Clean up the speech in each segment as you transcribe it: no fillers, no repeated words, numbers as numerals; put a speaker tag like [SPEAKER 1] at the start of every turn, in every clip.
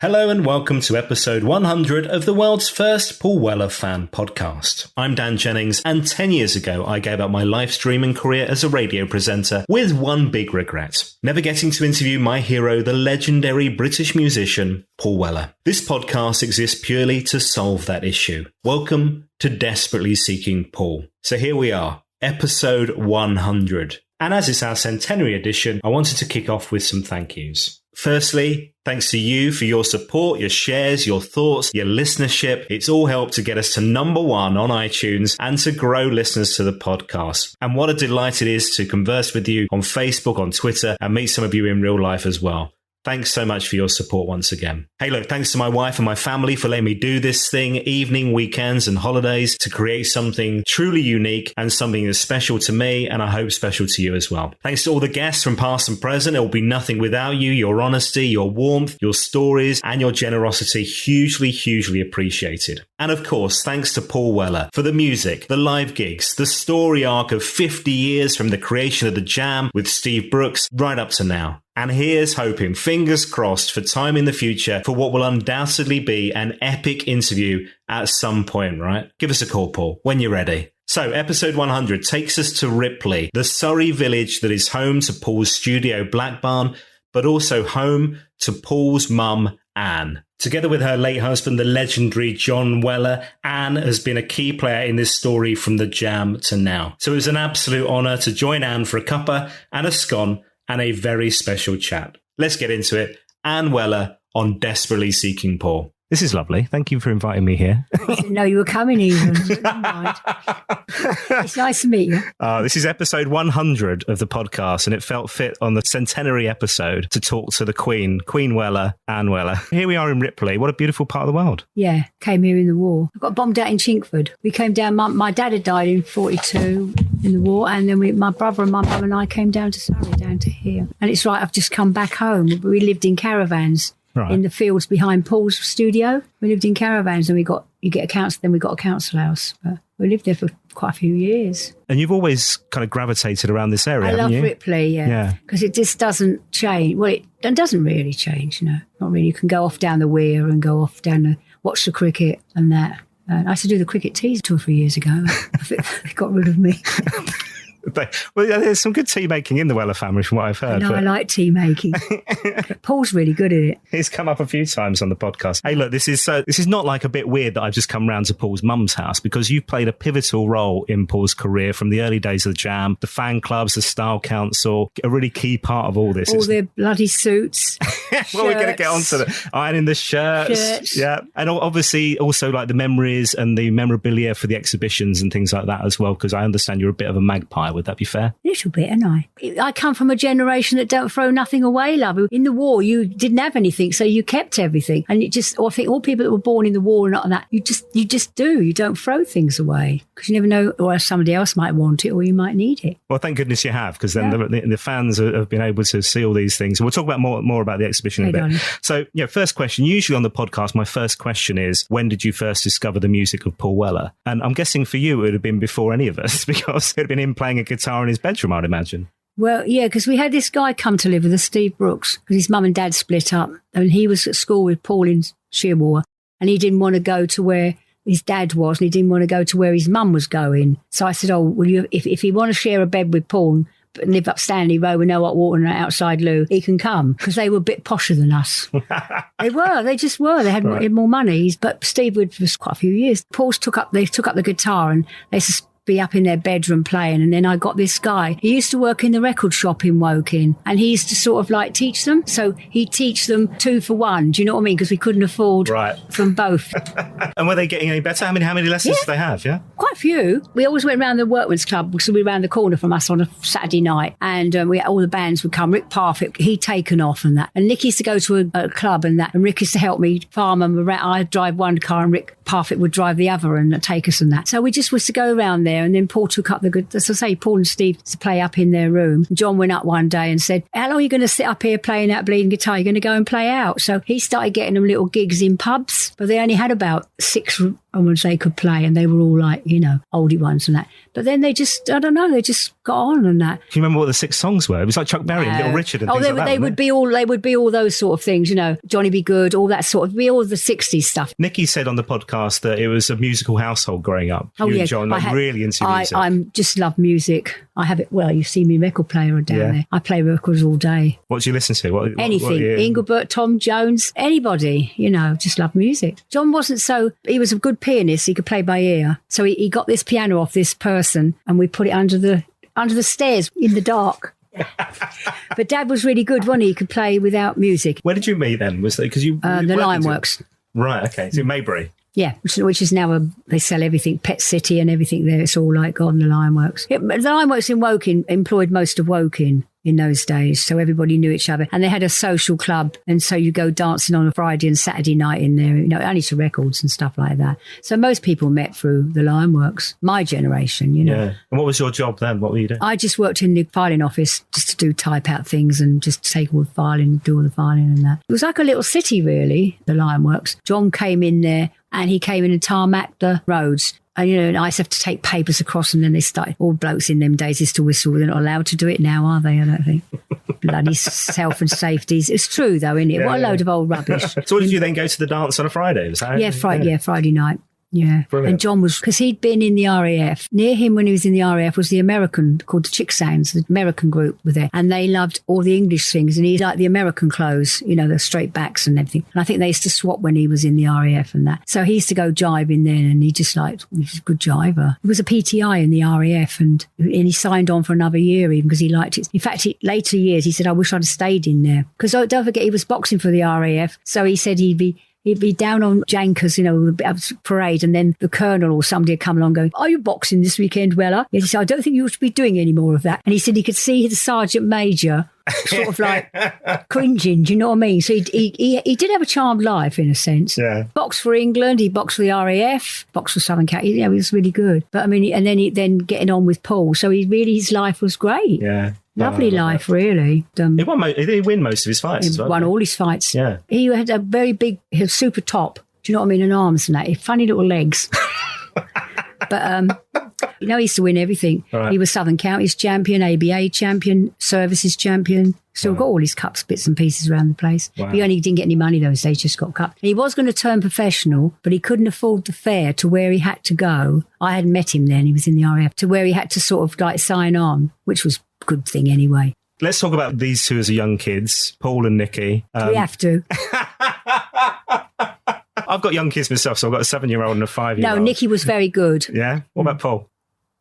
[SPEAKER 1] Hello and welcome to episode 100 of the world's first Paul Weller fan podcast. I'm Dan Jennings, and 10 years ago I gave up my live streaming career as a radio presenter with one big regret: never getting to interview my hero, the legendary British musician Paul Weller. This podcast exists purely to solve that issue. Welcome to Desperately Seeking Paul. So here we are, episode 100. And as it's our Centenary edition, I wanted to kick off with some thank yous. Firstly, thanks to you for your support, your shares, your thoughts, your listenership. It's all helped to get us to number one on iTunes and to grow listeners to the podcast. And what a delight it is to converse with you on Facebook, on Twitter, and meet some of you in real life as well. Thanks so much for your support once again. Hey, look, thanks to my wife and my family for letting me do this thing, evening, weekends and holidays, to create something truly unique and something that's special to me, and I hope special to you as well. Thanks to all the guests from past and present. It will be nothing without you, your honesty, your warmth, your stories and your generosity. Hugely, hugely appreciated. And of course, thanks to Paul Weller for the music, the live gigs, the story arc of 50 years from the creation of the Jam with Steve Brookes right up to now. And here's hoping, fingers crossed, for time in the future for what will undoubtedly be an epic interview at some point, right? Give us a call, Paul, when you're ready. So, episode 100 takes us to Ripley, the Surrey village that is home to Paul's studio Black Barn, but also home to Paul's mum, Anne. Together with her late husband, the legendary John Weller, Anne has been a key player in this story from the Jam to now. So it was an absolute honour to join Anne for a cuppa and a scone and a very special chat. Let's get into it. Anne Weller on Desperately Seeking Paul. This is lovely. Thank you for inviting me here.
[SPEAKER 2] I didn't know you were coming even. Never mind. It's nice to meet you.
[SPEAKER 1] This is episode 100 of the podcast, and it felt fit on the Centenary episode to talk to the Queen, Queen Weller, Anne Weller. Here we are in Ripley. What a beautiful part of the world.
[SPEAKER 2] Yeah, came here in the war. I got bombed out in Chinkford. We came down, my dad had died in 42 in the war, and then my brother and my mum and I came down to Surrey, down to here. And it's right, I've just come back home. We lived in caravans. Right. In the fields behind Paul's studio. We lived in caravans, and we got a council house. But we lived there for quite a few years.
[SPEAKER 1] And you've always kind of gravitated around this area,
[SPEAKER 2] haven't you?
[SPEAKER 1] I love
[SPEAKER 2] Ripley, yeah. Because it just doesn't change. Well, it doesn't really change, you know. Not really. You can go off down the weir and go off down watch the cricket and that. I used to do the cricket teas 2 or 3 years ago. I think they got rid of me.
[SPEAKER 1] Well, there's some good tea making in the Weller family from what I've heard.
[SPEAKER 2] I like tea making. Paul's really good at it.
[SPEAKER 1] He's come up a few times on the podcast. Hey, look, this is not like a bit weird that I've just come round to Paul's mum's house, because you've played a pivotal role in Paul's career from the early days of the Jam, the fan clubs, the Style Council, a really key part of all this.
[SPEAKER 2] All their bloody suits.
[SPEAKER 1] Well, we're going to get onto the ironing the shirts. Yeah. And obviously also like the memories and the memorabilia for the exhibitions and things like that as well, because I understand you're a bit of a magpie. Would that be fair?
[SPEAKER 2] A little bit, and I come from a generation that don't throw nothing away, love. In the war, you didn't have anything, so you kept everything. And I think all people that were born in the war and not that, you just do. You don't throw things away, because you never know, or somebody else might want it, or you might need it.
[SPEAKER 1] Well, thank goodness you have, because then the fans have been able to see all these things. We'll talk about more about the exhibition in a bit. Darling. So, first question. Usually on the podcast, my first question is, when did you first discover the music of Paul Weller? And I'm guessing for you, it would have been before any of us, because it had been him playing a guitar in his bedroom, I'd imagine.
[SPEAKER 2] Well, yeah, because we had this guy come to live with us, Steve Brookes, because his mum and dad split up, and he was at school with Paul in Shearwater, and he didn't want to go to where his dad was, and he didn't want to go to where his mum was going. So I said, will you, if you want to share a bed with Paul and live up Stanley Road with no hot water and an outside loo, he can come, because they were a bit posher than us. They just were. They had more money, but Steve would for quite a few years. They took up the guitar, and they be up in their bedroom playing. And then I got this guy. He used to work in the record shop in Woking, and he used to sort of like teach them. So he'd teach them 2 for 1. Do you know what I mean? Because we couldn't afford from both.
[SPEAKER 1] And were they getting any better? How many lessons did they have? Yeah,
[SPEAKER 2] quite a few. We always went around the Workman's Club, because we were around the corner from us on a Saturday night, and all the bands would come. Rick Parfitt, he'd taken off and that. And Nick used to go to a club and that, and Rick used to help me farm them around. I'd drive one car and Rick Parfitt would drive the other and take us and that. So we just was to go around there, and then Paul took up as I say, Paul and Steve to play up in their room. John went up one day and said, how long are you going to sit up here playing that bleeding guitar? You're going to go and play out. So he started getting them little gigs in pubs, but they only had about 6 ones they could play, and they were all like, oldie ones and that. But then they just, I don't know, they just got on and that.
[SPEAKER 1] Do you remember what the 6 songs were? It was like Chuck Berry and Little Richard and things like that.
[SPEAKER 2] They would be all those sort of things, Johnny Be Good, all that sort of, be all the 60s stuff.
[SPEAKER 1] Nikki said on the podcast that it was a musical household growing up. You and John really into music.
[SPEAKER 2] I just love music. I have it. Well, you see me record player down there. I play records all day.
[SPEAKER 1] What do you listen to?
[SPEAKER 2] Anything. Engelbert, Tom Jones, anybody. Just love music. John wasn't he was a good pianist. He could play by ear. So he got this piano off this person, and we put it under the stairs in the dark. But Dad was really good, wasn't he? He could play without music.
[SPEAKER 1] Where did you meet then? Was that because you
[SPEAKER 2] the Lionworks?
[SPEAKER 1] Right. Okay. So Maybury.
[SPEAKER 2] Yeah, which is now they sell everything, Pet City and everything there. It's all like on the Lionworks. The Lionworks in Woking employed most of Woking in those days, so everybody knew each other. And they had a social club, and so you go dancing on a Friday and Saturday night in there, only to records and stuff like that. So most people met through the Lionworks, my generation,
[SPEAKER 1] Yeah. And what was your job then? What were you doing?
[SPEAKER 2] I just worked in the filing office just to type out things and just take all the filing, do all the filing and that. It was like a little city, really, the Lionworks. John came in there, and he came in and tarmacked the roads. And, I used to have to take papers across, and then they started, all blokes in them days used to whistle. They're not allowed to do it now, are they? I don't think. Bloody health and safeties. It's true, though, isn't it? What a load of old rubbish.
[SPEAKER 1] So did you then go to the dance on a Friday? Was that
[SPEAKER 2] Friday night. Yeah.
[SPEAKER 1] Brilliant.
[SPEAKER 2] And John was, because he'd been in the RAF. Near him when he was in the RAF was the American, called the Chick Sounds, the American group were there. And they loved all the English things. And he liked the American clothes, the straight backs and everything. And I think they used to swap when he was in the RAF and that. So he used to go jiving then, and he's a good jiver. He was a PTI in the RAF, and he signed on for another year even because he liked it. In fact, later years, he said, I wish I'd have stayed in there. Because don't forget, he was boxing for the RAF. So he said he'd be down on Jankers, the parade, and then the colonel or somebody would come along going, are you boxing this weekend, Weller? He said, I don't think you ought to be doing any more of that. And he said he could see the sergeant major sort of like cringing, do you know what I mean? So he did have a charmed life in a sense.
[SPEAKER 1] Yeah.
[SPEAKER 2] Boxed for England, he boxed for the RAF, boxed for Southern Cat. He was really good. But I mean, and then getting on with Paul. So his life was great.
[SPEAKER 1] Yeah.
[SPEAKER 2] Lovely life, really.
[SPEAKER 1] Did he win most of his fights as well?
[SPEAKER 2] He won all his fights.
[SPEAKER 1] Yeah.
[SPEAKER 2] He had a very big, super top. Do you know what I mean? And arms and that. Funny little legs. But, he used to win everything. Right. He was Southern Counties champion, ABA champion, services champion. Still got all his cups, bits and pieces around the place. Wow. He only didn't get any money those days, just got cups. And he was going to turn professional, but he couldn't afford the fare to where he had to go. I hadn't met him then, he was in the RAF, to where he had to sort of like sign on, which was a good thing anyway.
[SPEAKER 1] Let's talk about these two as young kids, Paul and Nikki.
[SPEAKER 2] We have to.
[SPEAKER 1] I've got young kids myself, so I've got a 7-year-old and a 5-year-old.
[SPEAKER 2] No, Nikki was very good.
[SPEAKER 1] Yeah? What about Paul?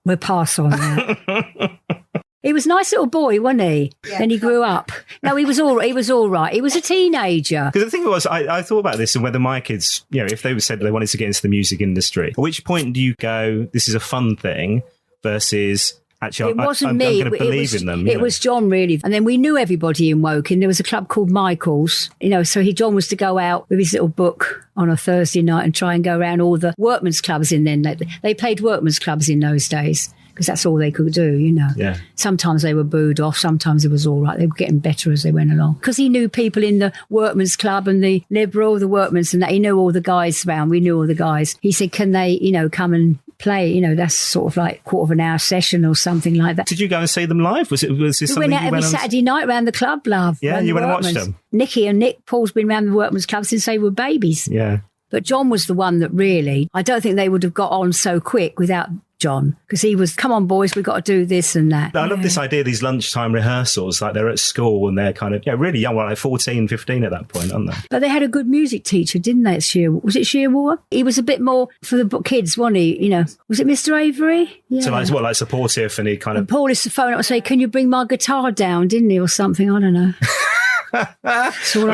[SPEAKER 2] We'll pass on that. He was a nice little boy, wasn't he? Yeah. Then he grew up. No, he was all right. He was a teenager.
[SPEAKER 1] Because the thing was, I thought about this and whether my kids, if they said they wanted to get into the music industry, at which point do you go, this is a fun thing versus... Actually,
[SPEAKER 2] it wasn't
[SPEAKER 1] I'm
[SPEAKER 2] me.
[SPEAKER 1] going to believe in them.
[SPEAKER 2] It was John, really. And then we knew everybody in Woking. There was a club called Michael's, so John was to go out with his little book on a Thursday night and try and go around all the workmen's clubs in then. They played workmen's clubs in those days because that's all they could do,
[SPEAKER 1] Yeah.
[SPEAKER 2] Sometimes they were booed off. Sometimes it was all right. They were getting better as they went along. Because he knew people in the workmen's club and the Liberal, the workmen's and that. He knew all the guys around. We knew all the guys. He said, can they, come and play, that's sort of like quarter of an hour session or something like that.
[SPEAKER 1] Did you go and see them live? Was this something
[SPEAKER 2] went out every Saturday night round the club, love.
[SPEAKER 1] Yeah, you went and watched them.
[SPEAKER 2] Nicky and Nick, Paul's been round the workmen's club since they were babies.
[SPEAKER 1] Yeah.
[SPEAKER 2] But John was the one that really, I don't think they would have got on so quick without John, because he was, come on boys, we've got to do this and that.
[SPEAKER 1] I love this idea, these lunchtime rehearsals, like they're at school and they're kind of really young, like 14, 15 at that point, aren't they?
[SPEAKER 2] But they had a good music teacher, didn't they, at Shearwater? Was it Shearwater? He was a bit more for the kids, wasn't he? Was it Mr. Avery? Yeah.
[SPEAKER 1] So like supportive, and he kind of...
[SPEAKER 2] And Paul used to phone up and say, can you bring my guitar down, didn't he, or something? I don't know.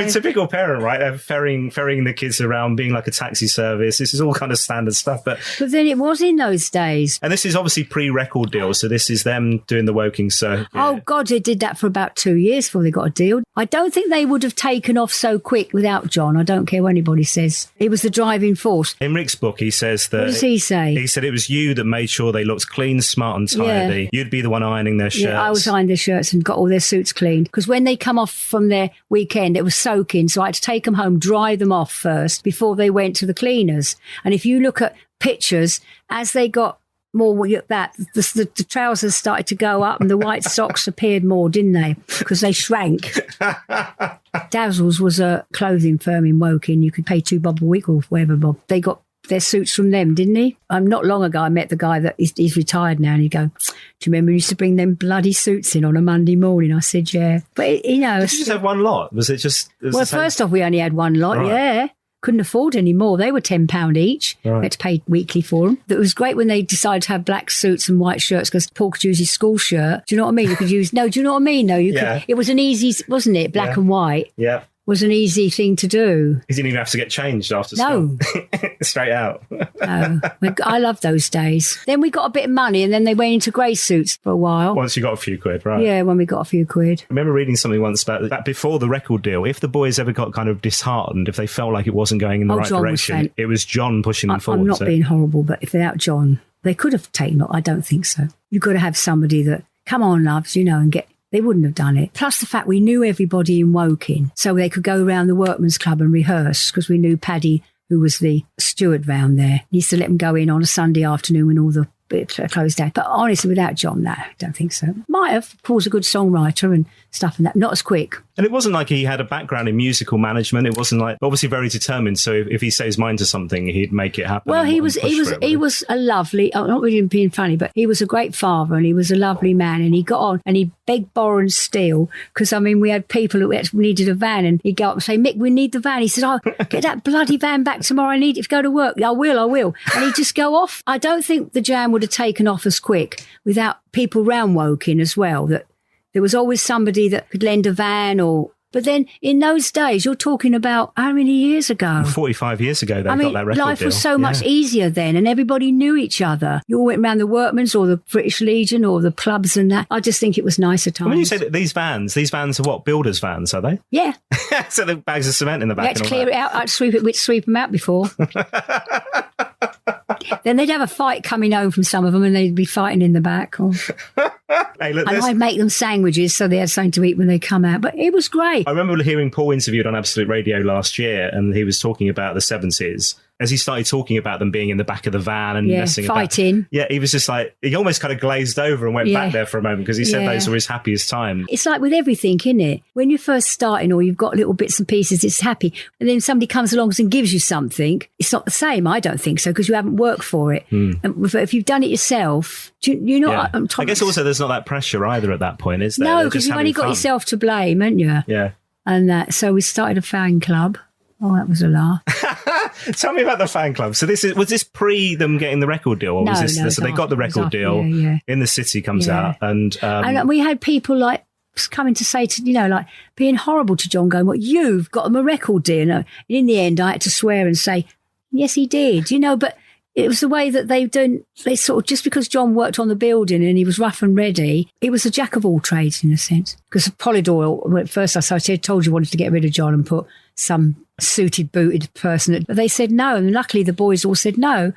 [SPEAKER 1] Typical parent, right? They're ferrying the kids around, being like a taxi service. This is all kind of standard stuff. But
[SPEAKER 2] then it was in those days.
[SPEAKER 1] And this is obviously pre-record deal, so this is them doing the Woking circuit.
[SPEAKER 2] Oh, God, they did that for about 2 years before they got a deal. I don't think they would have taken off so quick without John. I don't care what anybody says. He was the driving force.
[SPEAKER 1] In Rick's book, he says that...
[SPEAKER 2] What does he say?
[SPEAKER 1] He said it was you that made sure they looked clean, smart and tidy. Yeah. You'd be the one ironing their shirts.
[SPEAKER 2] Yeah, I was ironing their shirts and got all their suits cleaned. Because when they come off from their weekend, it was soaking, so I had to take them home, dry them off first before they went to the cleaners. And if you look at pictures as they got more the trousers started to go up and the white socks appeared more, didn't they? Because they shrank. Dazzles was a clothing firm in Woking. You could pay £2 a week or whatever, Bob. They got their suits from them, didn't he? Not long ago, I met the guy that he's retired now, and he'd go, "Do you remember you used to bring them bloody suits in on a Monday morning?" I said, "Yeah." But, you know...
[SPEAKER 1] Did you just have one lot? Was it just...
[SPEAKER 2] Well, first off, we only had one lot, yeah. Couldn't afford any more. They were £10 each. Right. We had to pay weekly for them. It was great when they decided to have black suits and white shirts because Paul could use his school shirt. Do you know what I mean? You could use... No, do you know what I mean? No, you could... It was an easy... Wasn't it? Black and white.
[SPEAKER 1] Yeah.
[SPEAKER 2] Was an easy thing to do.
[SPEAKER 1] He didn't even have to get changed after school. No. Straight out.
[SPEAKER 2] No. I loved those days. Then we got a bit of money and then they went into grey suits for a while.
[SPEAKER 1] Once you got a few quid, right?
[SPEAKER 2] Yeah, when we got a few quid.
[SPEAKER 1] I remember reading something once about that before the record deal, if the boys ever got kind of disheartened, if they felt like it wasn't going in the right direction, it was John pushing them forward.
[SPEAKER 2] I'm not being horrible, but if without John, they could have taken it. I don't think so. You've got to have somebody that, come on, loves, you know, and get... They wouldn't have done it. Plus the fact we knew everybody in Woking, so they could go around the Workman's Club and rehearse because we knew Paddy, who was the steward round there. He used to let them go in on a Sunday afternoon when all the bits closed down. But honestly, without John, no, I don't think so. Might have. Paul's a good songwriter and stuff and that. Not as quick.
[SPEAKER 1] And it wasn't like he had a background in musical management. It wasn't like, obviously very determined. So if he set his mind to something, he'd make it happen.
[SPEAKER 2] Well, he was a lovely, not really being funny, but he was a great father and he was a lovely man and he got on and he begged, borrow and steal. Because, I mean, we had people who needed a van and he'd go up and say, "Mick, we need the van." He said, "Oh, get that bloody van back tomorrow. I need it to go to work." I will. And he'd just go off. I don't think the jam would have taken off as quick without people round Woking as well, that there was always somebody that could lend a van or... But then in those days, you're talking about how many years ago?
[SPEAKER 1] 45 years ago, they got that record deal.
[SPEAKER 2] Life was so much easier then and everybody knew each other. You all went around the Workman's or the British Legion or the clubs and that. I just think it was nicer times.
[SPEAKER 1] When you say that these vans are what? Builders' vans, are they?
[SPEAKER 2] Yeah.
[SPEAKER 1] So the bags of cement in the back.
[SPEAKER 2] You had to clear it out. I'd sweep them out before. Then they'd have a fight coming home from some of them and they'd be fighting in the back.
[SPEAKER 1] Hey, look,
[SPEAKER 2] and I'd make them sandwiches so they had something to eat when they come out. But it was great.
[SPEAKER 1] I remember hearing Paul interviewed on Absolute Radio last year and he was talking about the 70s. As he started talking about them being in the back of the van and messing
[SPEAKER 2] fighting.
[SPEAKER 1] About. Yeah, he was just like, he almost kind of glazed over and went back there for a moment because he said those were his happiest time.
[SPEAKER 2] It's like with everything, isn't it? When you're first starting or you've got little bits and pieces, it's happy. And then somebody comes along and gives you something. It's not the same, I don't think so, because you haven't worked for it. And if you've done it yourself, you know,
[SPEAKER 1] I guess also there's not that pressure either at that point, is there?
[SPEAKER 2] No, because you've only got yourself to blame, haven't you?
[SPEAKER 1] Yeah.
[SPEAKER 2] And so we started a fan club. Oh, that was a laugh.
[SPEAKER 1] Tell me about the fan club. So was this pre them getting the record deal? Or was this, so they got the record deal, In the City comes out. And
[SPEAKER 2] we had people like coming to say to, you know, like being horrible to John, going, "What, you've got him a record deal?" And in the end, I had to swear and say, "Yes, he did." You know, but it was the way that they sort of, just because John worked on the building and he was rough and ready, he was a jack of all trades in a sense. Because Polydor, at first I told you wanted to get rid of John and put some suited, booted person. But they said no, and luckily the boys all said no.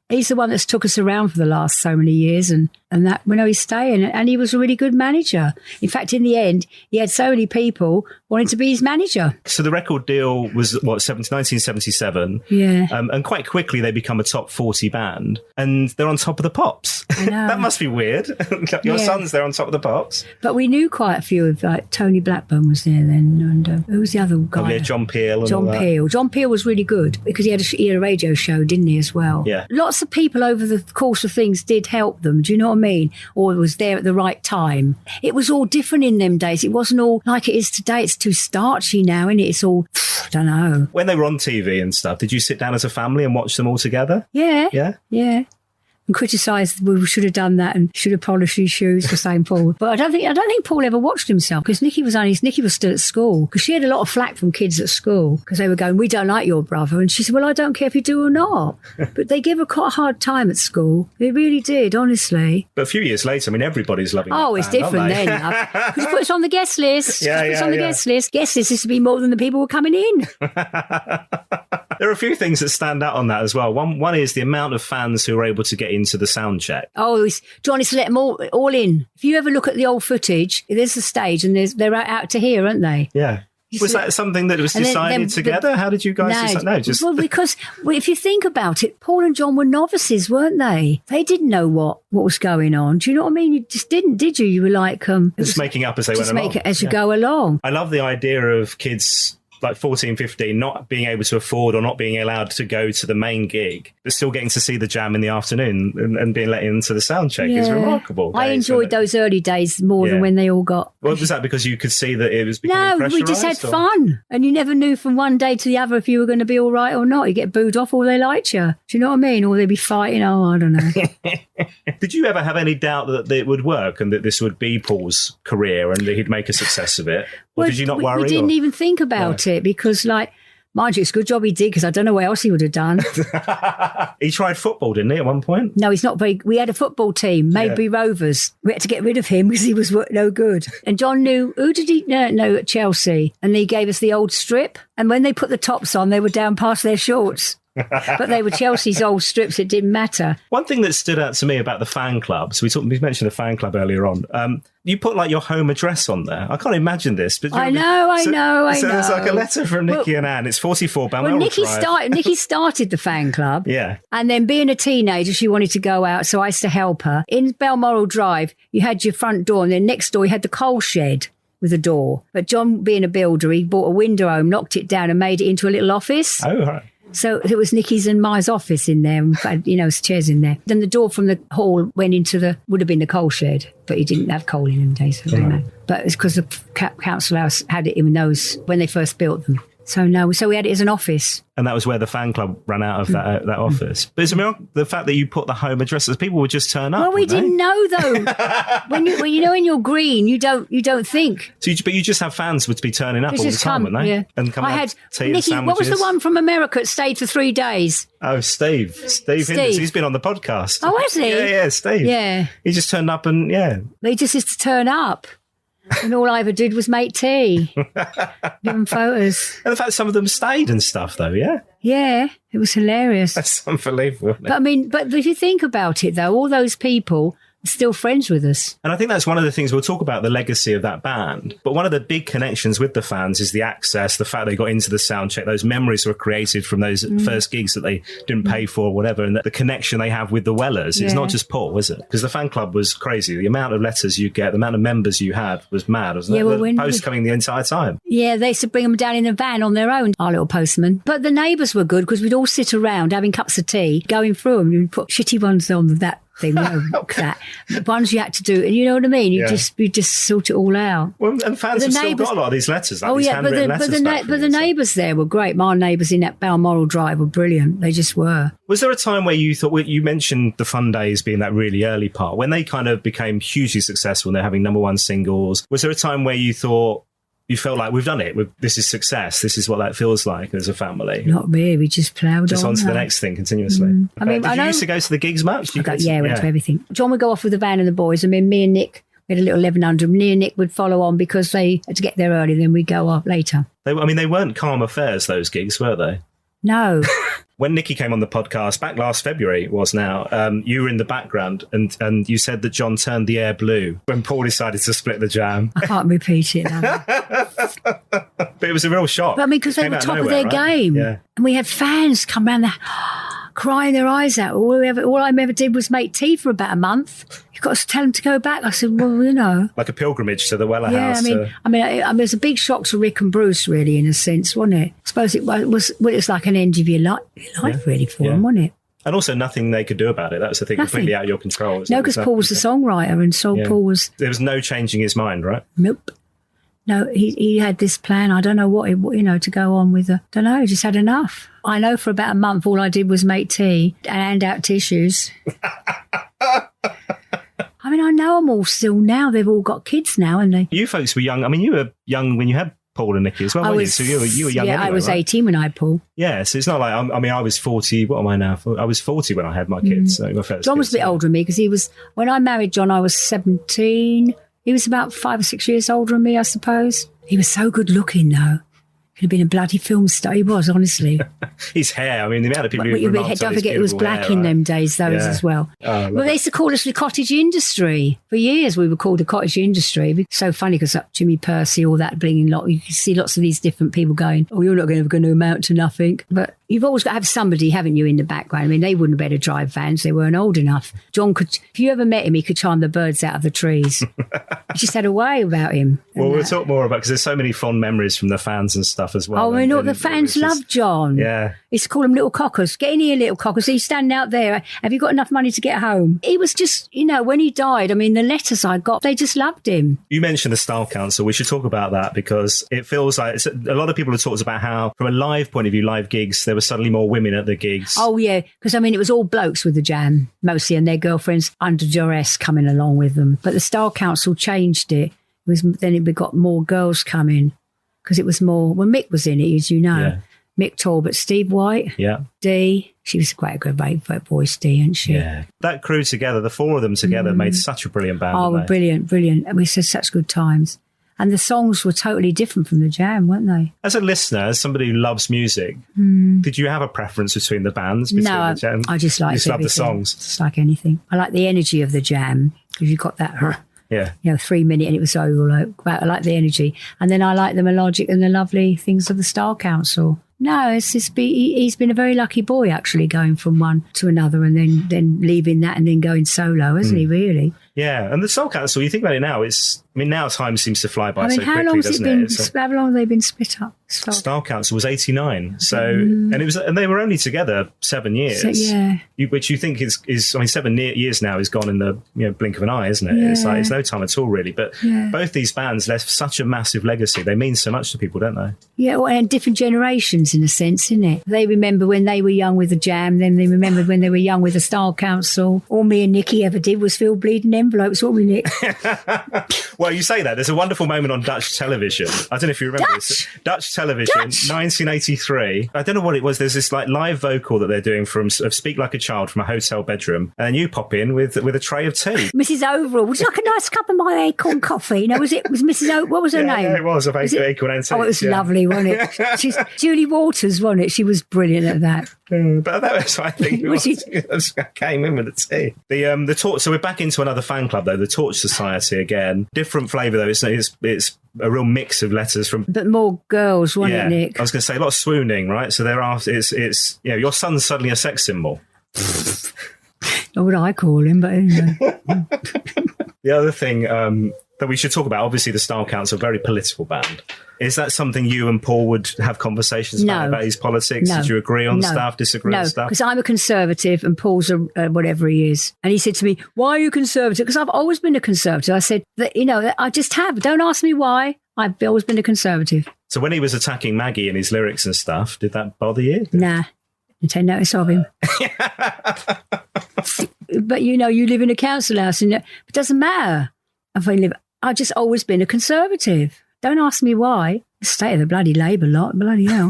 [SPEAKER 2] He's the one that's took us around for the last so many years, and that we know he's staying. And he was a really good manager. In fact, in the end, he had so many people wanting to be his manager.
[SPEAKER 1] So the record deal was, 1977?
[SPEAKER 2] Yeah.
[SPEAKER 1] And quite quickly they become a top 40 band, and they're on top of the pops.
[SPEAKER 2] I know.
[SPEAKER 1] That must be weird. Your sons, they're on top of the pops.
[SPEAKER 2] But we knew quite a few of, like, Tony Blackburn was there then, and who was the other guy?
[SPEAKER 1] Oh, yeah, John Peel.
[SPEAKER 2] John Peel was really good because he had a radio show, didn't he, as well?
[SPEAKER 1] Yeah.
[SPEAKER 2] Lots of people over the course of things did help them. Do you know what I mean? Or was there at the right time. It was all different in them days. It wasn't all like it is today. It's too starchy now, isn't it? It's all, I don't know.
[SPEAKER 1] When they were on TV and stuff, did you sit down as a family and watch them all together?
[SPEAKER 2] Yeah.
[SPEAKER 1] Yeah?
[SPEAKER 2] Yeah. And criticised we should have done that and should have polished his shoes for saying Paul. But I don't think Paul ever watched himself because Nikki was still at school because she had a lot of flack from kids at school because they were going, "We don't like your brother," and she said, "Well, I don't care if you do or not." But they give her quite a hard time at school. They really did, honestly.
[SPEAKER 1] But a few years later, I mean, everybody's loving it.
[SPEAKER 2] Oh, it's different then. Because you put us on the guest list. Guest list. Guest list is to be more than the people who are coming in.
[SPEAKER 1] There are a few things that stand out on that as well. One is the amount of fans who are able to get into the sound check.
[SPEAKER 2] Oh, John is to let them all in. If you ever look at the old footage, there's a stage and they're out to here, aren't they?
[SPEAKER 1] Yeah. Was that something that was decided together? How did you guys decide? No, just...
[SPEAKER 2] Well, because if you think about it, Paul and John were novices, weren't they? They didn't know what was going on. Do you know what I mean? You just didn't, did you? You were like...
[SPEAKER 1] just making up as they went along.
[SPEAKER 2] Just make it as you go along.
[SPEAKER 1] I love the idea of kids... like 14, 15, not being able to afford or not being allowed to go to the main gig, but still getting to see the jam in the afternoon and being let into the sound check is remarkable.
[SPEAKER 2] I enjoyed those early days more than when they all got...
[SPEAKER 1] Well, was that because you could see that it was becoming pressurised?
[SPEAKER 2] No, we just had fun. And you never knew from one day to the other if you were going to be all right or not. You get booed off or they liked you. Do you know what I mean? Or they'd be fighting. Oh, I don't know.
[SPEAKER 1] Did you ever have any doubt that it would work and that this would be Paul's career and that he'd make a success of it? Or did you not worry?
[SPEAKER 2] We didn't even think about it because, like, mind you, it's a good job he did because I don't know what else he would have done.
[SPEAKER 1] He tried football, didn't he, at one point?
[SPEAKER 2] No, he's not very... We had a football team, Maybury Rovers. We had to get rid of him because he was no good. And John knew... Who did he know at Chelsea? And he gave us the old strip. And when they put the tops on, they were down past their shorts. But they were Chelsea's old strips. It didn't matter. One
[SPEAKER 1] thing that stood out to me about the fan club, so we mentioned the fan club earlier on. You put like your home address on there. I can't imagine this, but
[SPEAKER 2] I know.
[SPEAKER 1] So there's like a letter from Nikki and Anne. It's 44 Balmoral Drive.
[SPEAKER 2] Nikki started the fan club.
[SPEAKER 1] Yeah.
[SPEAKER 2] And then being a teenager, she wanted to go out, so I used to help her. In Balmoral Drive, you had your front door, and then next door you had the coal shed with a door. But John, being a builder, he bought a window home, knocked it down, and made it into a little office.
[SPEAKER 1] Oh, right.
[SPEAKER 2] So it was Nikki's and Ma's office in there, and chairs in there. Then the door from the hall went into would have been the coal shed, but he didn't have coal in them days. So but it's because the council house had it in those when they first built them. So we had it as an office.
[SPEAKER 1] And that was where the fan club ran out of that office. But it's a miracle, the fact that you put the home addresses, people would just turn up.
[SPEAKER 2] Well, we didn't know though. when you're green, you don't think.
[SPEAKER 1] So but you just have fans would be turning up all the time, wouldn't they?
[SPEAKER 2] Yeah.
[SPEAKER 1] And come
[SPEAKER 2] I had Nikki. What was the one from America that stayed for 3 days?
[SPEAKER 1] Oh, Steve Hinders. He's been on the podcast.
[SPEAKER 2] Oh, has he?
[SPEAKER 1] Yeah, Steve.
[SPEAKER 2] Yeah.
[SPEAKER 1] He just turned up and
[SPEAKER 2] They just used to turn up. And all I ever did was make tea, give them photos.
[SPEAKER 1] And the fact some of them stayed and stuff, though, yeah?
[SPEAKER 2] Yeah, it was hilarious.
[SPEAKER 1] That's unbelievable.
[SPEAKER 2] But if you think about it, though, all those people are still friends with us.
[SPEAKER 1] And I think that's one of the things, we'll talk about the legacy of that band, but one of the big connections with the fans is the access, the fact they got into the sound check, those memories were created from those first gigs that they didn't pay for or whatever, and the connection they have with the Wellers. It's not just Paul, is it? Because the fan club was crazy. The amount of letters you get, the amount of members you had was mad, wasn't it? Well, the posts coming the entire time.
[SPEAKER 2] Yeah, they used to bring them down in a van on their own, our little postman. But the neighbours were good because we'd all sit around having cups of tea, going through them. You'd put shitty ones on that thing, that the ones you had to do, and you know what I mean. You just sort it all out.
[SPEAKER 1] Well, and fans have still got a lot of these letters. Like
[SPEAKER 2] but the neighbours there were great. My neighbours in that Balmoral Drive were brilliant. They just were.
[SPEAKER 1] Was there a time where you thought, you mentioned the Fun Days being that really early part, when they kind of became hugely successful and they're having #1 singles? Was there a time where you thought, you felt like, we've done it, this is success, this is what that feels like as a family?
[SPEAKER 2] Not really, we just ploughed
[SPEAKER 1] on to the next thing continuously. Okay. Did you used to go to the gigs much?
[SPEAKER 2] We went to everything. John would go off with the band and the boys, and then me and Nick, we had a little 1100. Me and Nick would follow on because they had to get there early, then we'd go off later.
[SPEAKER 1] They weren't calm affairs, those gigs, were they?
[SPEAKER 2] No.
[SPEAKER 1] When Nikki came on the podcast, back last February it was now, you were in the background and you said that John turned the air blue when Paul decided to split the jam.
[SPEAKER 2] I can't repeat it. No.
[SPEAKER 1] But it was a real shock.
[SPEAKER 2] But because they were top of their game. Yeah. And we had fans come around there crying their eyes out. All I ever did was make tea for about a month. You've got to tell them to go back. I said, well,
[SPEAKER 1] like a pilgrimage to the Weller house.
[SPEAKER 2] I mean, it was a big shock to Rick and Bruce, really, in a sense, wasn't it? I suppose it was like an end of your life, really, for them, wasn't it?
[SPEAKER 1] And also nothing they could do about it. That was the thing, completely out of your control.
[SPEAKER 2] No, because Paul was the songwriter, and so Paul was...
[SPEAKER 1] There was no changing his mind, right?
[SPEAKER 2] Nope. No, he had this plan. I don't know what, to go on with. Don't know, he just had enough. I know for about a month, all I did was make tea and hand out tissues. I mean, I know them all still now. They've all got kids now, and they...
[SPEAKER 1] You folks were young. I mean, you were young when you had Paul and Nikki as well, weren't you? So you were young anyway,
[SPEAKER 2] I was
[SPEAKER 1] right?
[SPEAKER 2] 18 when I had Paul.
[SPEAKER 1] Yeah, so it's not like... I was 40. What am I now? I was 40 when I had my kids. So my first
[SPEAKER 2] John was a bit older than me because he was... When I married John, I was 17. He was about 5 or 6 years older than me, I suppose. He was so good looking, though. Could have been a bloody film star. He was, honestly.
[SPEAKER 1] His hair. I mean, the amount of people who
[SPEAKER 2] don't forget it was black in them days, those as well.
[SPEAKER 1] Oh,
[SPEAKER 2] Well, they used to call us the cottage industry. For years, we were called the cottage industry. It's so funny because Jimmy Percy, all that blinging lot, you can see lots of these different people going, oh, you're not going to amount to nothing. But you've always got to have somebody, haven't you, in the background? I mean, they wouldn't better drive vans. They weren't old enough. John could, if you ever met him, he could charm the birds out of the trees. He just had a way about him.
[SPEAKER 1] Well, we'll talk more about, because there's so many fond memories from the fans and stuff as well.
[SPEAKER 2] Oh, I know, the fans love John.
[SPEAKER 1] Yeah.
[SPEAKER 2] He used to call them little cockers. Get in here, little cockers. He's standing out there. Have you got enough money to get home? He was just, when he died, I mean, the letters I got, they just loved him.
[SPEAKER 1] You mentioned the Style Council. We should talk about that, because it feels like a lot of people have talked about how, from a live point of view, live gigs, there were suddenly more women at the gigs.
[SPEAKER 2] Oh, yeah, because, I mean, it was all blokes with the Jam, mostly, and their girlfriends under duress coming along with them. But the Style Council changed it. Then it got more girls coming, because it was more, well, Mick was in it, as you know. Yeah. Mick Talbot, Steve White, Dee. She was quite a good voice, Dee, isn't she?
[SPEAKER 1] Yeah. That crew together, the four of them together, made such a brilliant band.
[SPEAKER 2] Oh, brilliant. And we had such good times. And the songs were totally different from the Jam, weren't they?
[SPEAKER 1] As a listener, as somebody who loves music, did you have a preference between the bands? Between the Jam?
[SPEAKER 2] I just liked
[SPEAKER 1] love the songs.
[SPEAKER 2] Just like anything. I like the energy of the Jam, because you got that...
[SPEAKER 1] Yeah.
[SPEAKER 2] 3 minutes and it was over. I like the energy. And then I like the melodic and the lovely things of the Style Council. No, he's been a very lucky boy, actually, going from one to another and then leaving that and then going solo, hasn't he, really?
[SPEAKER 1] Yeah, and the Style Council, you think about it now, now time seems to fly by so quickly, doesn't it?
[SPEAKER 2] How long have they been split up?
[SPEAKER 1] Style Council was 89, so and they were only together 7 years. Which you think is 7 years now is gone in the blink of an eye, isn't it? Yeah. It's no time at all, really. But both these bands left such a massive legacy. They mean so much to people, don't they?
[SPEAKER 2] Yeah, well, and different generations in a sense, isn't it? They remember when they were young with the Jam, then they remembered when they were young with the Style Council. All me and Nicky ever did was fill bleeding envelopes, weren't we, Nick?
[SPEAKER 1] Well, you say that. There's a wonderful moment on Dutch television. I don't know if you remember this. Dutch television, 1983. I don't know what it was. There's this live vocal that they're doing of Speak Like a Child from a hotel bedroom, and you pop in with a tray of tea.
[SPEAKER 2] Mrs. Overall, would you like a nice cup of my acorn coffee? Was Mrs. What was her name?
[SPEAKER 1] Yeah, it was Acorn and tea.
[SPEAKER 2] Oh, it was lovely, wasn't it? She's Julie Waters, wasn't it? She was brilliant at that.
[SPEAKER 1] But that was, I think, I came in with the tea. The Torch. So we're back into another fan club, though. The Torch Society again. Different flavour, though. It's a real mix of letters from. But
[SPEAKER 2] more girls, wasn't it, Nick?
[SPEAKER 1] I was going to say a lot of swooning, right? So there are. It's your son's suddenly a sex symbol.
[SPEAKER 2] Not what I call him, but anyway.
[SPEAKER 1] The other thing that we should talk about, obviously, the Style Council, a very political band. Is that something you and Paul would have conversations about his politics?
[SPEAKER 2] No.
[SPEAKER 1] Did you agree on stuff, disagree on stuff?
[SPEAKER 2] No, because I'm a conservative and Paul's a whatever he is. And he said to me, why are you conservative? Because I've always been a conservative. I said, I just have. Don't ask me why. I've always been a conservative.
[SPEAKER 1] So when he was attacking Maggie and his lyrics and stuff, did that bother you?
[SPEAKER 2] Nah. Didn't take notice of him. But, you live in a council house and it doesn't matter. I've just always been a conservative. Don't ask me why. The state of the bloody Labour lot, bloody hell.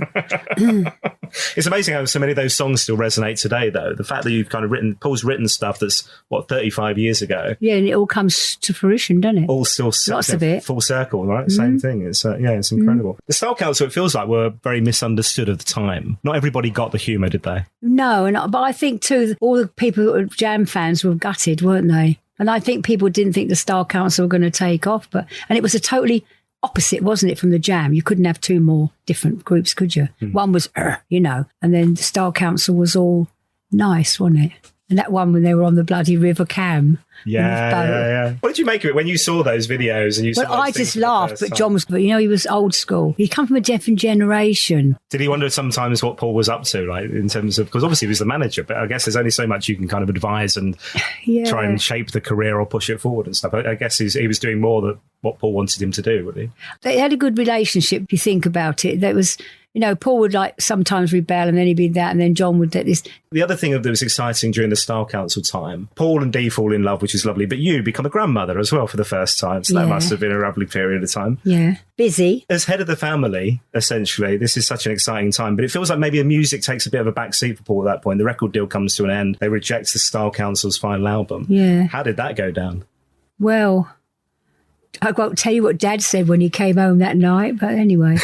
[SPEAKER 1] It's amazing how so many of those songs still resonate today, though. The fact that you've kind of Paul's written stuff that's, 35 years ago.
[SPEAKER 2] Yeah, and it all comes to fruition, doesn't it?
[SPEAKER 1] All still
[SPEAKER 2] lots of it.
[SPEAKER 1] Full circle, right? Same thing. It's it's incredible. The Style Council, it feels like, were very misunderstood at the time. Not everybody got the humour, did they? No,
[SPEAKER 2] but I think, too, all the people that were Jam fans were gutted, weren't they? And I think people didn't think the Style Council were going to take off. And it was a totally opposite, wasn't it, from the Jam? You couldn't have two more different groups, could you? One was, and then the Style Council was all nice, wasn't it? And that one when they were on the bloody River Cam.
[SPEAKER 1] Yeah. What did you make of it when you saw those videos? And
[SPEAKER 2] I just laughed, but John was, he was old school. He come from a different generation.
[SPEAKER 1] Did he wonder sometimes what Paul was up to, like, in terms of, because obviously he was the manager, but I guess there's only so much you can kind of advise and try and shape the career or push it forward and stuff. I guess he was doing more than what Paul wanted him to do, would he?
[SPEAKER 2] They had a good relationship, if you think about it. There was... Paul would sometimes rebel and then he'd be that, and then John would get this.
[SPEAKER 1] The other thing that was exciting during the Style Council time, Paul and Dee fall in love, which is lovely, but you become a grandmother as well for the first time. So that must have been a lovely period of time.
[SPEAKER 2] Yeah. Busy.
[SPEAKER 1] As head of the family, essentially, this is such an exciting time, but it feels like maybe the music takes a bit of a backseat for Paul at that point. The record deal comes to an end. They reject the Style Council's final album.
[SPEAKER 2] Yeah.
[SPEAKER 1] How did that go down?
[SPEAKER 2] Well, I won't tell you what Dad said when he came home that night, but anyway,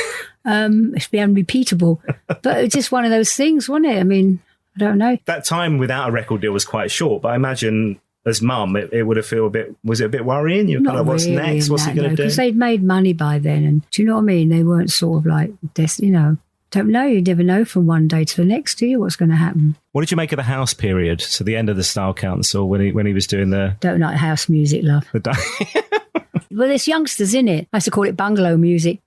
[SPEAKER 2] It's be unrepeatable. But it's just one of those things, wasn't it? I mean, I don't know.
[SPEAKER 1] That time without a record deal was quite short, but I imagine as mum, it would have felt was it a bit worrying? You're kind of, what's
[SPEAKER 2] really
[SPEAKER 1] next? What's he going to do?
[SPEAKER 2] Because they'd made money by then. And do you know what I mean? They weren't sort of like, don't know. You never know from one day to the next, do you? What's going to happen?
[SPEAKER 1] What did you make of the house period? So the end of the Style Council when he was doing the...
[SPEAKER 2] Don't like house music, love. Well, there's youngsters in it. I used to call it bungalow music.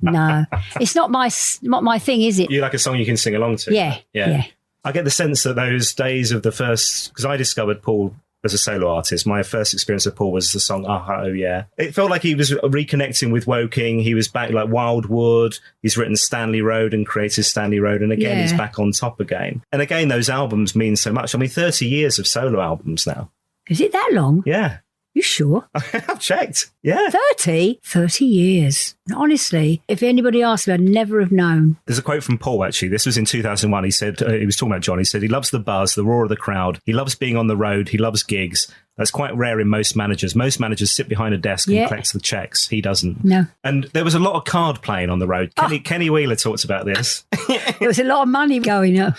[SPEAKER 2] No, it's not my thing, is it?
[SPEAKER 1] You like a song you can sing along to?
[SPEAKER 2] Yeah.
[SPEAKER 1] I get the sense that those days of the first... Because I discovered Paul as a solo artist. My first experience of Paul was the song Oh Yeah. It felt like he was reconnecting with Woking. He was back like Wildwood. He's written Stanley Road and created Stanley Road. And again, he's back on top again. And again, those albums mean so much. I mean, 30 years of solo albums now.
[SPEAKER 2] Is it that long?
[SPEAKER 1] Yeah.
[SPEAKER 2] You sure?
[SPEAKER 1] I've checked. Yeah.
[SPEAKER 2] 30 years. Honestly, if anybody asked me, I'd never have known.
[SPEAKER 1] There's a quote from Paul, actually. This was in 2001. He said, he was talking about John. He said, he loves the buzz, the roar of the crowd. He loves being on the road. He loves gigs. That's quite rare in most managers. Most managers sit behind a desk and collect the checks. He doesn't.
[SPEAKER 2] No.
[SPEAKER 1] And there was a lot of card playing on the road. Kenny Wheeler talks about this.
[SPEAKER 2] There was a lot of money going up.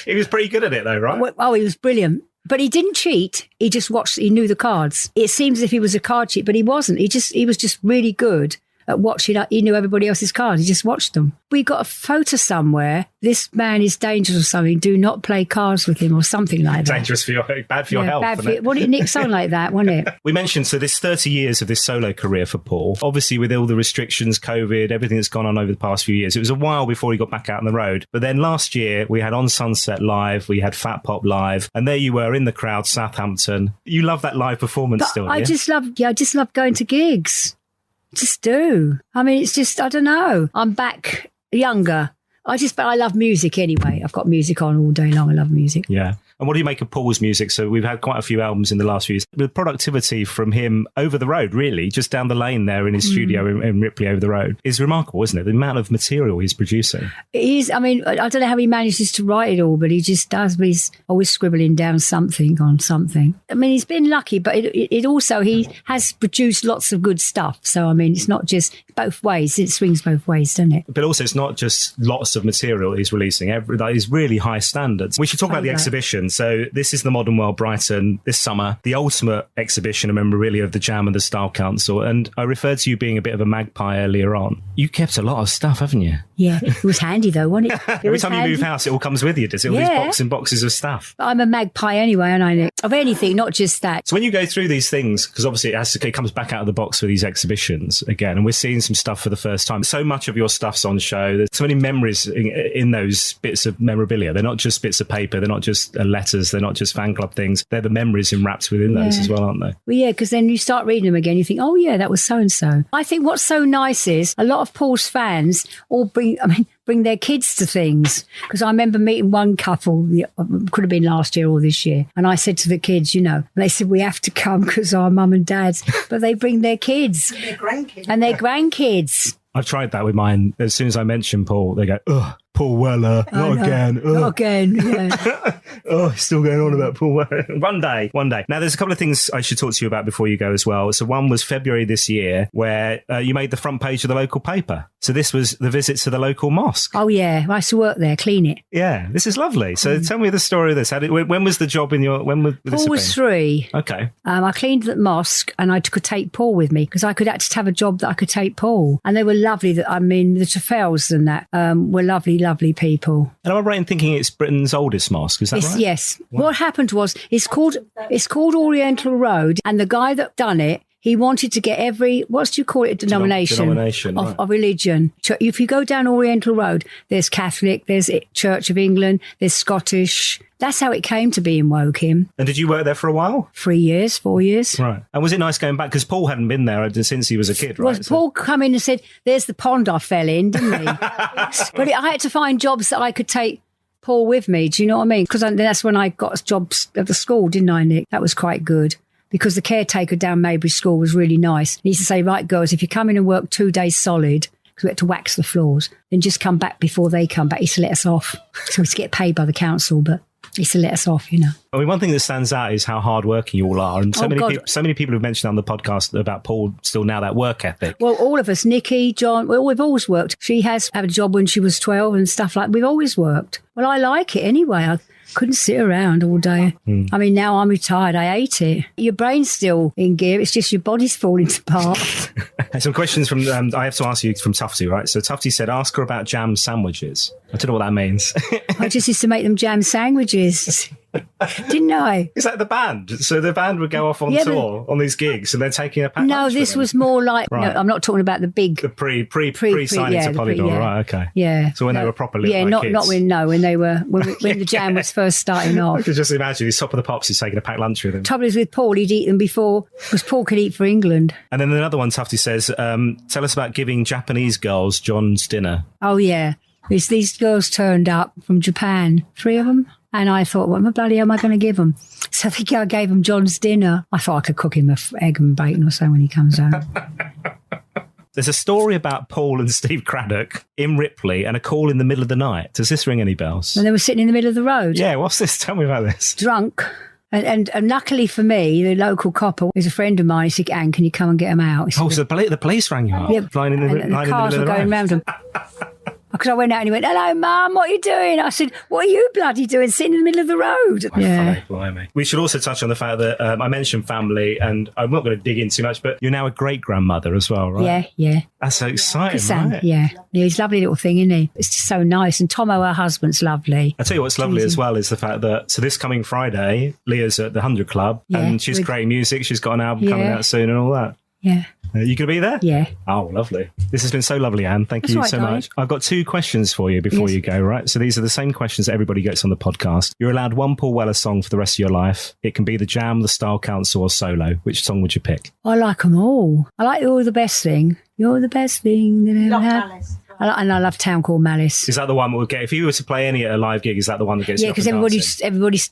[SPEAKER 1] He was pretty good at it, though, right?
[SPEAKER 2] Oh, he was brilliant. But he didn't cheat. He just watched. He knew the cards. It seems as if he was a card cheat, but he wasn't. He was just really good at watching. He knew everybody else's cards. He just watched them. We got a photo somewhere. This man is dangerous or something. Do not play cards with him or something like that.
[SPEAKER 1] Dangerous for bad for your health.
[SPEAKER 2] Bad for, what did Nick something like that, wasn't it?
[SPEAKER 1] We mentioned, so this 30 years of this solo career for Paul, obviously with all the restrictions, COVID, everything that's gone on over the past few years, it was a while before he got back out on the road. But then last year we had On Sunset live, we had Fat Pop live, and there you were in the crowd, Southampton. You love that live performance still,
[SPEAKER 2] I just love going to gigs. Just do. I mean, it's just, I don't know. I'm back younger. But I love music anyway. I've got music on all day long. I love music.
[SPEAKER 1] Yeah. And what do you make of Paul's music? So we've had quite a few albums in the last few years. The productivity from him over the road, really, just down the lane there in his studio in Ripley over the road, is remarkable, isn't it? The amount of material he's producing.
[SPEAKER 2] It is. I mean, I don't know how he manages to write it all, but he just does. But he's always scribbling down something on something. I mean, he's been lucky, but it also, he has produced lots of good stuff. So, I mean, it's not just both ways. It swings both ways, doesn't it?
[SPEAKER 1] But also, it's not just lots of material he's releasing. That is really high standards. We should talk about the exhibition. So this is the Modern World Brighton this summer, the ultimate exhibition, I remember, really, of the Jam and the Style Council. And I referred to you being a bit of a magpie earlier on. You kept a lot of stuff, haven't you?
[SPEAKER 2] Yeah, it was handy though, wasn't it?
[SPEAKER 1] Every time you move house, it all comes with you, does it? All these boxes and boxes of stuff.
[SPEAKER 2] But I'm a magpie anyway, aren't I, Nick? Of anything, not just that.
[SPEAKER 1] So when you go through these things, because obviously it comes back out of the box for these exhibitions again, and we're seeing some stuff for the first time. So much of your stuff's on show. There's so many memories in those bits of memorabilia. They're not just bits of paper. They're not just letters. They're not just fan club things. They're the memories wrapped within those as well, aren't they?
[SPEAKER 2] Well, yeah, because then you start reading them again. You think, oh, yeah, that was so-and-so. I think what's so nice is a lot of Paul's fans all bring their kids to things. Because I remember meeting one couple, could have been last year or this year, and I said to the kids, and they said, we have to come because our mum and dad's, but they bring their kids. And their grandkids.
[SPEAKER 1] I've tried that with mine. As soon as I mention Paul, they go, ugh, Paul Weller, not again. Ugh.
[SPEAKER 2] Not again, yeah.
[SPEAKER 1] Oh, still going on about Paul Weller. One day. Now, there's a couple of things I should talk to you about before you go as well. So one was February this year, where you made the front page of the local paper. So this was the visit to the local mosque.
[SPEAKER 2] Oh, yeah. I used to work there, clean it.
[SPEAKER 1] Yeah, this is lovely. So tell me the story of this. When was the job
[SPEAKER 2] Paul was 3.
[SPEAKER 1] Okay.
[SPEAKER 2] I cleaned the mosque and I could take Paul with me because I could actually have a job that I could take Paul. And they were lovely. The Tafels and that were lovely people.
[SPEAKER 1] And am I right in thinking it's Britain's oldest mosque? Is that right?
[SPEAKER 2] Yes. Wow. What happened was it's called Oriental Road, and the guy that done it, he wanted to get denomination of religion. If you go down Oriental Road, there's Catholic, there's Church of England, there's Scottish. That's how it came to be in Woking.
[SPEAKER 1] And did you work there for a while?
[SPEAKER 2] 4 years. Right.
[SPEAKER 1] And was it nice going back? Because Paul hadn't been there since he was a kid, right?
[SPEAKER 2] Paul come in and said, there's the pond I fell in, didn't he? But I had to find jobs that I could take Paul with me. Do you know what I mean? Because that's when I got jobs at the school, didn't I, Nick? That was quite good. Because the caretaker down Maybury School was really nice. He used to say, right, girls, if you come in and work 2 days solid, because we had to wax the floors, then just come back before they come back. He used to let us off. So we used to get paid by the council, but he used to let us off,
[SPEAKER 1] I mean, one thing that stands out is how hardworking you all are. And so many people have mentioned on the podcast about Paul still now that work ethic.
[SPEAKER 2] Well, all of us, Nikki, John, we've always worked. She has had a job when she was 12 and stuff like that. We've always worked. Well, I like it anyway. I couldn't sit around all day. I mean, now I'm retired. I hate it. Your brain's still in gear. It's just your body's falling apart.
[SPEAKER 1] Some questions from, I have to ask you from Tufty, right? So Tufty said, ask her about jam sandwiches. I don't know what that means.
[SPEAKER 2] I just used to make them jam sandwiches. Didn't I?
[SPEAKER 1] Is that the band? So the band would go off on tour on these gigs and they're taking a pack lunch.
[SPEAKER 2] No, this was more like,
[SPEAKER 1] right.
[SPEAKER 2] No, I'm not talking about the big.
[SPEAKER 1] The pre-signing to Polydor, right, okay.
[SPEAKER 2] Yeah.
[SPEAKER 1] So when they were properly
[SPEAKER 2] not when the jam was first starting off.
[SPEAKER 1] I could just imagine he's top of the pops, he's taking a packed lunch with him.
[SPEAKER 2] Trouble is with Paul, he'd eat them before, because Paul could eat for England.
[SPEAKER 1] And then another one, Tufty says, tell us about giving Japanese girls John's dinner.
[SPEAKER 2] Oh, yeah. These girls turned up from Japan, 3 of them. And I thought, what the bloody hell am I going to give them? So I think I gave him John's dinner. I thought I could cook him an egg and bacon or so when he comes home.
[SPEAKER 1] There's a story about Paul and Steve Craddock in Ripley and a call in the middle of the night. Does this ring any bells?
[SPEAKER 2] And they were sitting in the middle of the road.
[SPEAKER 1] Yeah, what's this? Tell me about this.
[SPEAKER 2] Drunk. And luckily for me, the local copper is a friend of mine. He said, Anne, can you come and get him out?
[SPEAKER 1] So the police rang you up?
[SPEAKER 2] Yeah.
[SPEAKER 1] Flying in the
[SPEAKER 2] cars were going round them. Because I went out and he went, hello, Mum, what are you doing? I said, what are you bloody doing sitting in the middle of the road?
[SPEAKER 1] Yeah. Blimey. We should also touch on the fact that I mentioned family, and I'm not going to dig in too much, but you're now a great-grandmother as well, right? Yeah. That's so exciting, right?
[SPEAKER 2] Yeah, he's a lovely little thing, isn't he? It's just so nice. And Tomo, her husband's lovely.
[SPEAKER 1] I tell you what's lovely as well is the fact that, so this coming Friday, Leah's at the 100 Club, and she's creating music. She's got an album coming out soon and all that.
[SPEAKER 2] Yeah.
[SPEAKER 1] Are you going to be there?
[SPEAKER 2] Yeah.
[SPEAKER 1] Oh, lovely. This has been so lovely, Anne. Thank you so much. I've got 2 questions for you before you go, right? So these are the same questions that everybody gets on the podcast. You're allowed one Paul Weller song for the rest of your life. It can be the Jam, the Style Council, or solo. Which song would you pick?
[SPEAKER 2] I like them all. I like You're the Best Thing. You're the best thing that ever happened. And I love Town Called Malice.
[SPEAKER 1] Is that the one that would get, if you were to play any at a live gig, is that the one that gets
[SPEAKER 2] because everybody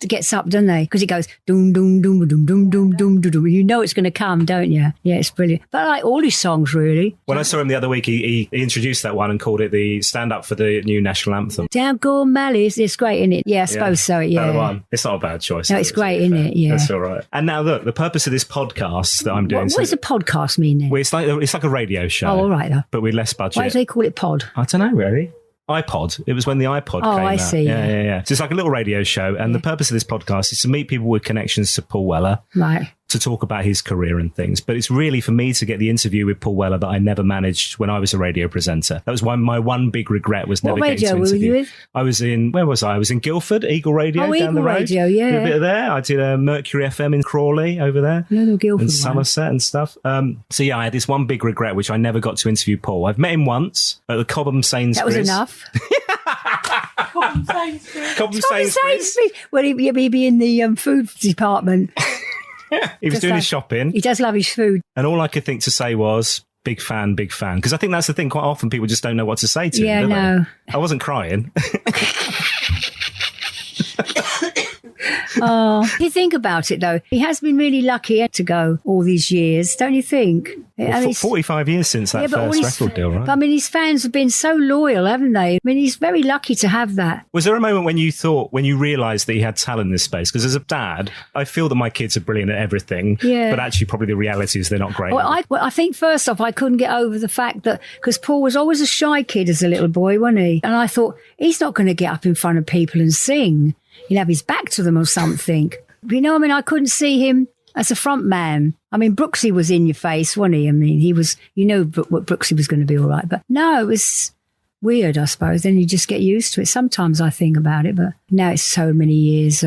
[SPEAKER 2] gets up, don't they? Because it goes doom, doom, doom, doom, doom, doom, doom, doom. You know it's going to come, don't you? Yeah, it's brilliant. But I like all his songs, really.
[SPEAKER 1] When I saw him the other week, he introduced that one and called it the stand-up for the new national anthem.
[SPEAKER 2] Town Called Malice. It's great, isn't it? Yeah, I suppose so, yeah.
[SPEAKER 1] That one. It's not a bad choice.
[SPEAKER 2] No, it's great, isn't it? Yeah.
[SPEAKER 1] That's all right. And now, look, the purpose of this podcast that I'm doing...
[SPEAKER 2] What does a podcast mean then?
[SPEAKER 1] Well, it's like a radio show.
[SPEAKER 2] Oh, all right, though.
[SPEAKER 1] But with less budget.
[SPEAKER 2] Why do they call it pod?
[SPEAKER 1] I don't know, really. iPod. It was when the iPod came out.
[SPEAKER 2] Oh, I see.
[SPEAKER 1] Yeah. So it's like a little radio show. And the purpose of this podcast is to meet people with connections to Paul Weller.
[SPEAKER 2] Right.
[SPEAKER 1] To talk about his career and things. But it's really for me to get the interview with Paul Weller that I never managed when I was a radio presenter. That was my one big regret was never getting to interview. What radio were you with? I was in, where was I? I was in Guildford, Eagle Radio down the road.
[SPEAKER 2] Radio, yeah.
[SPEAKER 1] Did a bit of there. I did a Mercury FM in Crawley over there.
[SPEAKER 2] Yeah, no, Guildford.
[SPEAKER 1] And Somerset and stuff. So yeah, I had this one big regret, which I never got to interview Paul. I've met him once at the Cobham Sainsbury's.
[SPEAKER 2] That was enough.
[SPEAKER 1] Cobham Sainsbury's.
[SPEAKER 2] Well, he'd be in the food department.
[SPEAKER 1] He was doing his shopping.
[SPEAKER 2] He does love his food.
[SPEAKER 1] And all I could think to say was, big fan, big fan. Because I think that's the thing. Quite often people just don't know what to say to him, do they? I wasn't crying.
[SPEAKER 2] Oh, if you think about it, though, he has been really lucky to go all these years, don't you think?
[SPEAKER 1] Well, 45 years since that first record deal, right?
[SPEAKER 2] But, I mean, his fans have been so loyal, haven't they? I mean, he's very lucky to have that.
[SPEAKER 1] Was there a moment when you realised that he had talent in this space? Because as a dad, I feel that my kids are brilliant at everything, but actually probably the reality is they're not great.
[SPEAKER 2] Well, I think first off, I couldn't get over the fact that, because Paul was always a shy kid as a little boy, wasn't he? And I thought, he's not going to get up in front of people and sing. He'll have his back to them or something. You know, I mean, I couldn't see him as a front man. I mean, Brooksy was in your face, wasn't he? I mean, he was, what Brooksy was going to be all right. But no, it was weird, I suppose. Then you just get used to it. Sometimes I think about it, but now it's so many years,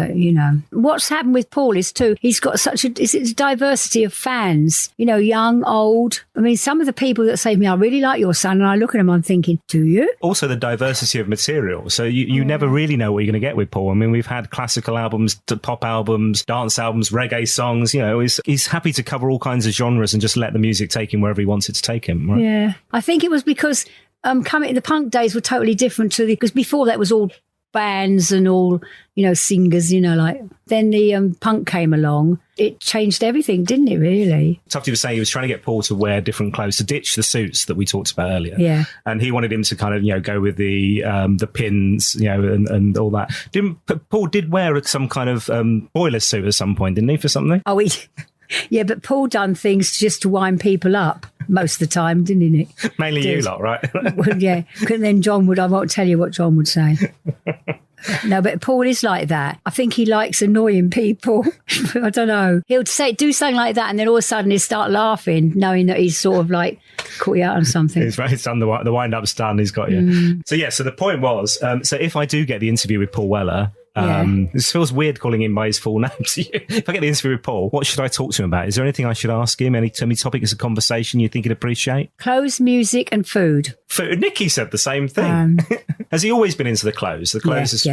[SPEAKER 2] What's happened with Paul is too, he's got such a diversity of fans, young, old. I mean, some of the people that say to me, I really like your son, and I look at him, I'm thinking, do you? Also the diversity of material. So you never really know what you're going to get with Paul. I mean, we've had classical albums, pop albums, dance albums, reggae songs, he's happy to cover all kinds of genres and just let the music take him wherever he wants it to take him. Right? Yeah. I think it was because the punk days were totally different because before that was all bands and all, singers, like. Then the punk came along. It changed everything, didn't it, really?
[SPEAKER 1] Tufty was saying he was trying to get Paul to wear different clothes, to ditch the suits that we talked about earlier.
[SPEAKER 2] Yeah.
[SPEAKER 1] And he wanted him to kind of, go with the pins, and all that. Paul did wear some kind of boiler suit at some point, didn't he, for something?
[SPEAKER 2] Oh, yeah, but Paul done things just to wind people up most of the time, didn't he?
[SPEAKER 1] Mainly you lot, right?
[SPEAKER 2] Well, yeah. And then I won't tell you what John would say. No, but Paul is like that. I think he likes annoying people. I don't know. He'll do something like that, and then all of a sudden he'll start laughing, knowing that he's sort of like caught you out on something.
[SPEAKER 1] He's done the wind-up's done. He's got you. So the point was, so if I do get the interview with Paul Weller, this feels weird calling him by his full name. So if I get the interview with Paul, what should I talk to him about? Is there anything I should ask him? Any topics of conversation you think he'd appreciate?
[SPEAKER 2] Clothes, music and food.
[SPEAKER 1] Nicky said the same thing. Has he always been into the clothes? The clothes is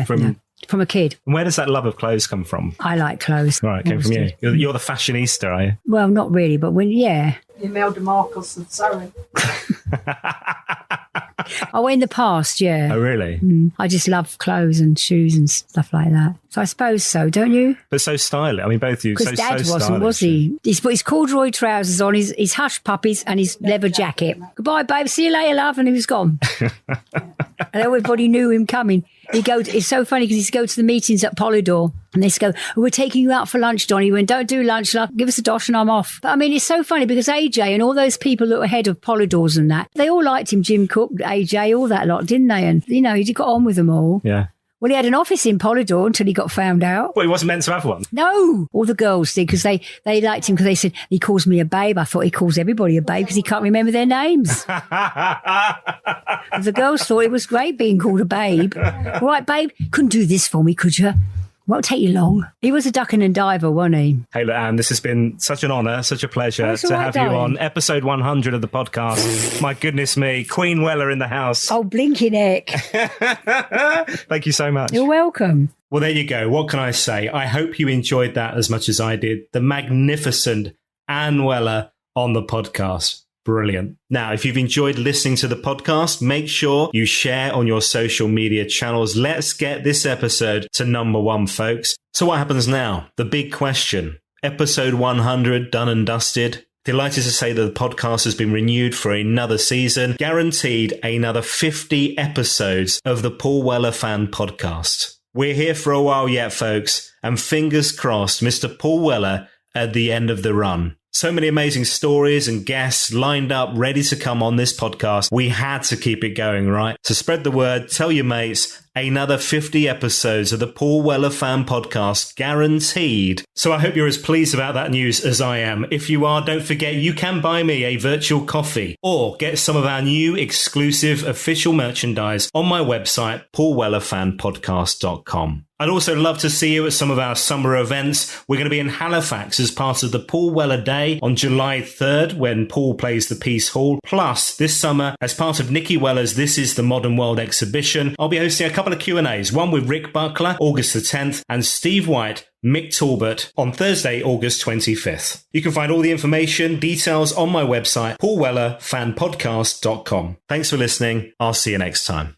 [SPEAKER 2] from a kid.
[SPEAKER 1] And where does that love of clothes come from?
[SPEAKER 2] I like clothes.
[SPEAKER 1] Right, it came from you. You're the fashionista, are you?
[SPEAKER 2] Well, not really, but
[SPEAKER 3] Imelda Marcos and sewing.
[SPEAKER 2] Oh, in the past, yeah.
[SPEAKER 1] Oh, really?
[SPEAKER 2] I just love clothes and shoes and stuff like that. So I suppose so, don't you?
[SPEAKER 1] But so stylish. I mean, both of you.
[SPEAKER 2] Because Dad wasn't, was he? He's put his corduroy trousers on, his hush puppies and his leather jacket. Goodbye, babe. See you later, love. And he was gone. And everybody knew him coming. It's so funny because he'd go to the meetings at Polydor and they'd go, we're taking you out for lunch, Don. He went, don't do lunch, love. Give us a dosh and I'm off. But I mean, it's so funny because AJ and all those people that were head of Polydors and that, they all liked him, Jim Cook, AJ, all that lot, didn't they? And, he got on with them all.
[SPEAKER 1] Yeah.
[SPEAKER 2] Well, he had an office in Polydor until he got found out.
[SPEAKER 1] Well, he wasn't meant to have one.
[SPEAKER 2] No. All the girls did because they liked him because they said, he calls me a babe. I thought he calls everybody a babe because he can't remember their names. The girls thought it was great being called a babe. All right, babe, couldn't do this for me, could you? Won't take you long. He was a ducking and diver, wasn't he?
[SPEAKER 1] Hey, look, Anne, this has been such an honour, such a pleasure to have you on episode 100 of the podcast. My goodness me, Queen Weller in the house.
[SPEAKER 2] Oh, blinking heck.
[SPEAKER 1] Thank you so much.
[SPEAKER 2] You're welcome.
[SPEAKER 1] Well, there you go. What can I say? I hope you enjoyed that as much as I did. The magnificent Anne Weller on the podcast. Brilliant. Now, if you've enjoyed listening to the podcast, make sure you share on your social media channels. Let's get this episode to number 1, folks. So what happens now? The big question. Episode 100 done and dusted. Delighted to say that the podcast has been renewed for another season. Guaranteed another 50 episodes of the Paul Weller Fan Podcast. We're here for a while yet, folks. And fingers crossed, Mr. Paul Weller at the end of the run. So many amazing stories and guests lined up, ready to come on this podcast. We had to keep it going, right? So spread the word, tell your mates, another 50 episodes of the Paul Weller Fan Podcast guaranteed. So I hope you're as pleased about that news as I am. If you are, don't forget you can buy me a virtual coffee or get some of our new exclusive official merchandise on my website, paulwellerfanpodcast.com. I'd also love to see you at some of our summer events. We're going to be in Halifax as part of the Paul Weller Day on July 3rd when Paul plays the Peace Hall. Plus, this summer, as part of Nicky Weller's This Is the Modern World exhibition, I'll be hosting a couple of Q&As, one with Rick Buckler, August the 10th, and Steve White, Mick Talbot on Thursday, August 25th. You can find all the information, details on my website, paulwellerfanpodcast.com. Thanks for listening. I'll see you next time.